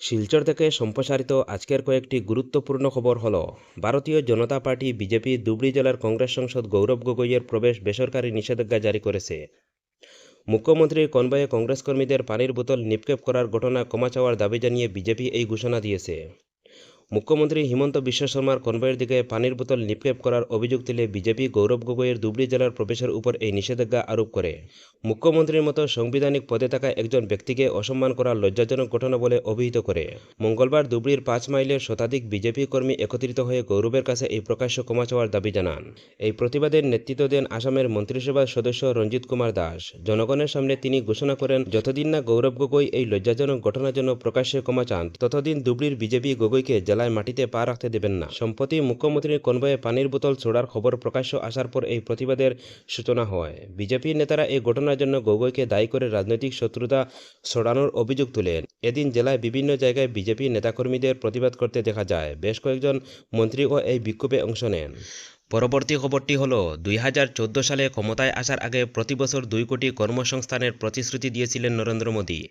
শিলচর থেকে সম্প্রসারিত আজকের কয়েকটি গুরুত্বপূর্ণ খবর হলো, ভারতীয় জনতা পার্টি বিজেপি ধুবড়ী জেলার কংগ্রেস সাংসদ গৌরব গগৈয়ের প্রবেশ বেসরকারি নিষেধাজ্ঞা জারি করেছে। মুখ্যমন্ত্রীর কনভয়ে কংগ্রেস কর্মীদের পানির বোতল নিক্ষেপ করার ঘটনা ক্ষমা চাওয়ার দাবি জানিয়ে বিজেপি এই ঘোষণা দিয়েছে। মুখ্যমন্ত্রী হিমন্ত বিশ্ব শর্মার কনভয়ের দিকে পানির বোতল নিক্ষেপ করার অভিযোগ তুলে বিজেপি গৌরব গগৈয়ের ধুবড়ী জেলার প্রবেশের উপর এই নিষেধাজ্ঞা আরোপ করে। মুখ্যমন্ত্রীর মতো সাংবিধানিক পদে থাকা একজন ব্যক্তিকে অসম্মান করা লজ্জাজনক ঘটনা বলে অভিহিত করে। মঙ্গলবার ধুবড়ীর 5 মাইলের শতাধিক বিজেপি কর্মী একত্রিত হয়ে গৌরবের কাছে এই প্রকাশ্য ক্ষমা চাওয়ার দাবি জানান। এই প্রতিবাদের নেতৃত্ব দেন আসামের মন্ত্রিসভার সদস্য রঞ্জিত কুমার দাস। জনগণের সামনে তিনি ঘোষণা করেন, যতদিন না গৌরব গগৈ এই লজ্জাজনক ঘটনার জন্য প্রকাশ্যে ক্ষমা চান, ততদিন ধুবড়ীর বিজেপি গগৈকে জেলায় মাটিতে পা রাখতে দেবেন না। সম্প্রতি মুখ্যমন্ত্রীর কনভয়ে পানির বোতল ছোড়ার খবর প্রকাশ্য আসার পর এই প্রতিবাদের সূচনা হয়। বিজেপির নেতারা এই ঘটনার জন্য গগৈকে দায়ী করে রাজনৈতিক শত্রুতা ছড়ানোর অভিযোগ তুলেন। এদিন জেলায় বিভিন্ন জায়গায় বিজেপি নেতাকর্মীদের প্রতিবাদ করতে দেখা যায়। বেশ কয়েকজন মন্ত্রীও এই বিক্ষোভে অংশ নেন। পরবর্তী খবরটি হলো, 2014 সালে ক্ষমতায় আসার আগে প্রতি বছর 2 কোটি কর্মসংস্থানের প্রতিশ্রুতি দিয়েছিলেন নরেন্দ্র মোদী।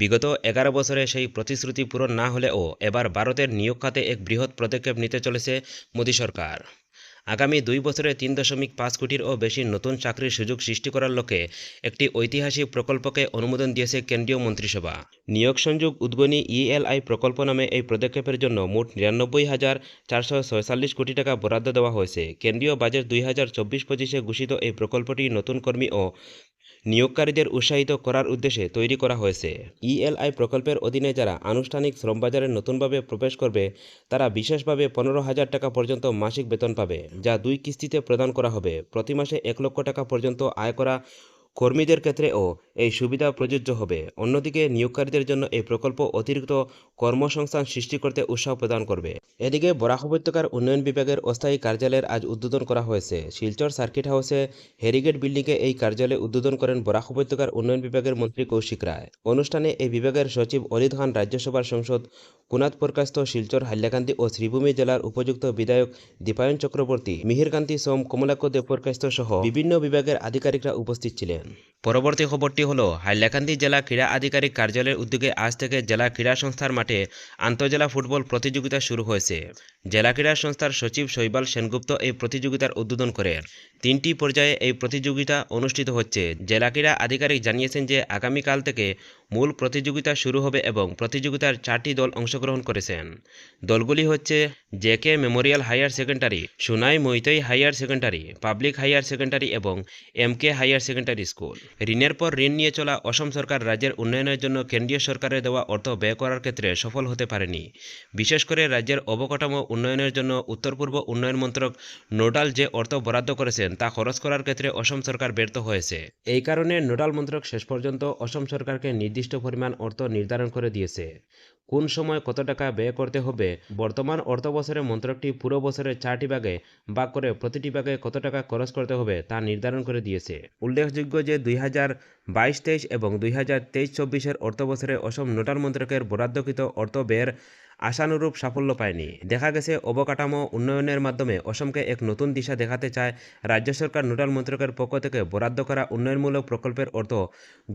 বিগত 11 বছরে সেই প্রতিশ্রুতি পূরণ না হলেও এবার ভারতের নিয়োগ খাতে এক বৃহৎ পদক্ষেপ নিতে চলেছে মোদী সরকার। আগামী 2 বছরে 3.5 কোটিরও বেশি নতুন চাকরির সুযোগ সৃষ্টি করার লক্ষ্যে একটি ঐতিহাসিক প্রকল্পকে অনুমোদন দিয়েছে কেন্দ্রীয় মন্ত্রিসভা। নিয়োগ সংযোগ উদ্গনি ELI প্রকল্প নামে এই পদক্ষেপের জন্য মোট 99,446 কোটি টাকা বরাদ্দ দেওয়া হয়েছে। কেন্দ্রীয় বাজেট 2024-25-এ ঘোষিত এই প্রকল্পটি নতুন কর্মী ও নিয়োগকারীদের উৎসাহিত করার উদ্দেশ্যে তৈরি করা হয়েছে। ELI প্রকল্পের অধীনে যারা আনুষ্ঠানিক শ্রমবাজারে নতুনভাবে প্রবেশ করবে, তারা বিশেষভাবে 15,000 টাকা পর্যন্ত মাসিক বেতন পাবে, যা 2 কিস্তিতে প্রদান করা হবে। প্রতি মাসে 1 লক্ষ টাকা পর্যন্ত আয় করা কর্মীদের ক্ষেত্রেও এই সুবিধা প্রযোজ্য হবে। অন্যদিকে নিয়োগকারীদের জন্য এই প্রকল্প অতিরিক্ত কর্মসংস্থান সৃষ্টি করতে উৎসাহ প্রদান করবে। এদিকে বরাক উপত্যকার উন্নয়ন বিভাগের অস্থায়ী কার্যালয়ের আজ উদ্বোধন করা হয়েছে। শিলচর সার্কিট হাউসে হেরিগেট বিল্ডিংয়ে এই কার্যালয় উদ্বোধন করেন বরাক উপত্যকার উন্নয়ন বিভাগের মন্ত্রী কৌশিক রায়। অনুষ্ঠানে এই বিভাগের সচিব অলিদ খান, রাজ্যসভার সাংসদ কুনাথ প্রকাশ, শিলচর, হাইলাকান্দি ও শ্রীভূমি জেলার উপযুক্ত বিধায়ক দীপায়ন চক্রবর্তী, মিহিরকান্তি সোম, কমলাক্ষ দেবপ্রকাশ সহ বিভিন্ন বিভাগের আধিকারিকরা উপস্থিত ছিলেন। পরবর্তী খবরটি হলো, হাইলাকান্দি জেলা ক্রীড়া আধিকারিক কার্যালয়ের উদ্যোগে আজ থেকে জেলা ক্রীড়া সংস্থার মাঠে আন্তঃজেলা ফুটবল প্রতিযোগিতা শুরু হয়েছে। জেলা ক্রীড়া সংস্থার সচিব শৈবাল সেনগুপ্ত এই প্রতিযোগিতার উদ্বোধন করেন। 3টি পর্যায়ে এই প্রতিযোগিতা অনুষ্ঠিত হচ্ছে। জেলা ক্রীড়া আধিকারিক জানিয়েছেন যে আগামীকাল থেকে মূল প্রতিযোগিতা শুরু হবে এবং প্রতিযোগিতার 4টি দল অংশগ্রহণ করেছেন। দলগুলি হচ্ছে JK memorial higher secondary, Sunai Meitei higher secondary, public higher secondary এবং MK হায়ার সেকেন্ডারি স্কুল। ঋণের পর ঋণ নিয়ে চলা অসম সরকার রাজ্যের উন্নয়নের জন্য কেন্দ্রীয় সরকারের দেওয়া অর্থ ব্যয় করার ক্ষেত্রে সফল হতে পারেনি। বিশেষ করে রাজ্যের অবকাঠামো উন্নয়নের জন্য উত্তর পূর্ব উন্নয়ন মন্ত্রক নোডাল যে অর্থ বরাদ্দ করেছেন তা খরচ করার ক্ষেত্রে অসম সরকার ব্যর্থ হয়েছে। এই কারণে নোডাল মন্ত্রক শেষ পর্যন্ত অসম সরকারকে নির্দিষ্ট পরিমাণ অর্থ নির্ধারণ করে দিয়েছে। কোন সময় কত টাকা ব্যয় করতে হবে, বর্তমান অর্থ বছরে মন্ত্রকটি পুরো বছরের 4টি ভাগে ভাগ করে প্রতিটি ভাগে কত টাকা খরচ করতে হবে তা নির্ধারণ করে দিয়েছে। উল্লেখযোগ্য যে 2022-23 এবং 2023-24-এর অর্থ বছরে অসম নোডাল মন্ত্রকের বরাদ্দকৃত অর্থ ব্যয়ের আশানুরূপ সাফল্য পায়নি। দেখা গেছে অবকাঠামো উন্নয়নের মাধ্যমে অসমকে এক নতুন দিশা দেখাতে চায় রাজ্য সরকার। নোডাল মন্ত্রকের পক্ষ থেকে বরাদ্দ করা উন্নয়নমূলক প্রকল্পের অর্থ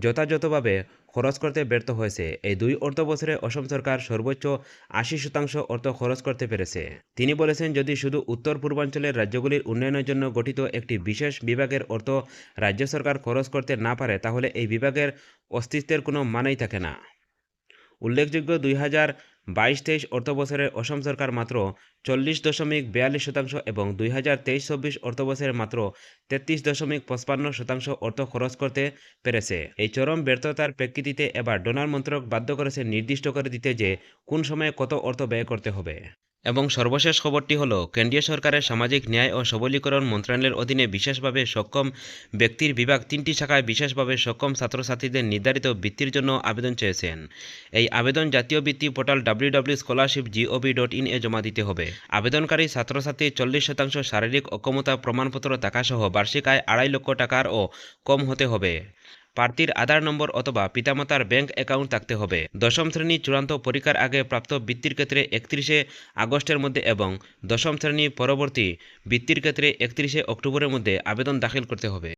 যথাযথভাবে খরচ করতে ব্যর্থ হয়েছে। এই 2 অর্থ বছরে অসম সরকার সর্বোচ্চ 80% অর্থ খরচ করতে পেরেছে। তিনি বলেছেন, যদি শুধু উত্তর পূর্বাঞ্চলের রাজ্যগুলির উন্নয়নের জন্য গঠিত একটি বিশেষ বিভাগের অর্থ রাজ্য সরকার খরচ করতে না পারে, তাহলে এই বিভাগের অস্তিত্বের কোনো মানেই থাকে না। উল্লেখযোগ্য, 2022-23 অর্থ বছরে অসম সরকার মাত্র 40.42% এবং 2023-24 অর্থ বছরে মাত্র 33.55% অর্থ খরচ করতে পেরেছে। এই চরম ব্যর্থতার প্রেক্ষিতে এবার ডোনার মন্ত্রক বাধ্য করেছে নির্দিষ্ট করে দিতে যে কোন সময়ে কত অর্থ ব্যয় করতে হবে। এবং সর্বশেষ খবরটি হলো, কেন্দ্রীয় সরকারের সামাজিক ন্যায় ও সবলীকরণ মন্ত্রণালয়ের অধীনে বিশেষভাবে সক্ষম ব্যক্তির বিভাগ 3টি শাখায় বিশেষভাবে সক্ষম ছাত্রছাত্রীদের নির্ধারিত বৃত্তির জন্য আবেদন চেয়েছেন। এই আবেদন জাতীয় বৃত্তি পোর্টাল www.scholarship.gov.in এ জমা দিতে হবে। আবেদনকারী ছাত্রছাত্রী 40% শারীরিক অক্ষমতা প্রমাণপত্র থাকা সহ বার্ষিক আয় 2.5 লক্ষ টাকার ও কম হতে হবে। প্রার্থীর আধার নম্বর অথবা পিতামাতার ব্যাংক অ্যাকাউন্ট থাকতে হবে। 10ম শ্রেণী চূড়ান্ত পরীক্ষার আগে প্রাপ্ত বৃত্তির ক্ষেত্রে 31শে আগস্টের মধ্যে এবং 10ম শ্রেণী পরবর্তী বৃত্তির ক্ষেত্রে 31শে অক্টোবরের মধ্যে আবেদন দাখিল করতে হবে।